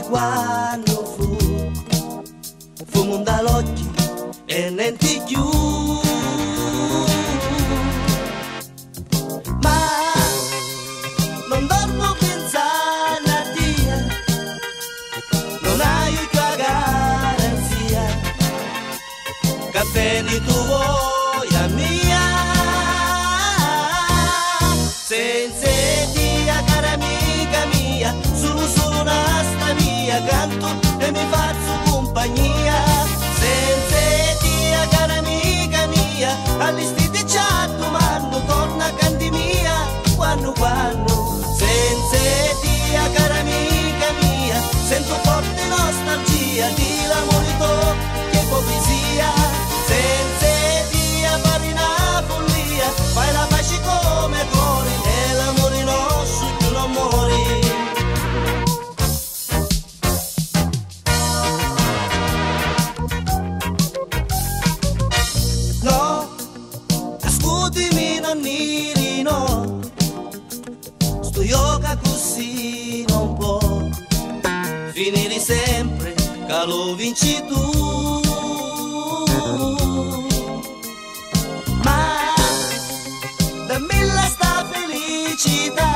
quando fumo dall'occhio e non ti chiudo. Ma non dormo pensando a Dio, non hai tua garanzia, caffè di tu voglia mia, senza Dio cara amica mia, solo una sta mia, canto e mi faccio compagnia, senza Dio cara amica mia, all'istite ci domando torna canti mia, quando, senza Dio cara amica mia, sento forte nostalgia di l'amore tuo che poesia, senza Dio fare una follia, fai la pace come cuore e l'amore nostro tu non muori. No, ascoltami non dire no, sto yoga così non può finire sempre, che lo vinci tu. Ma dammi la sta felicità,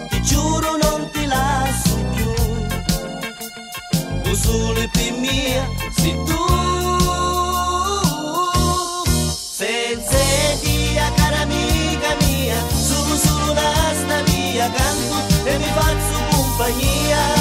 ti giuro non ti lascio più, tu solo per mia sei tu. Senza Dio cara amica mia, solo una sta via, canto e mi faccio compagnia,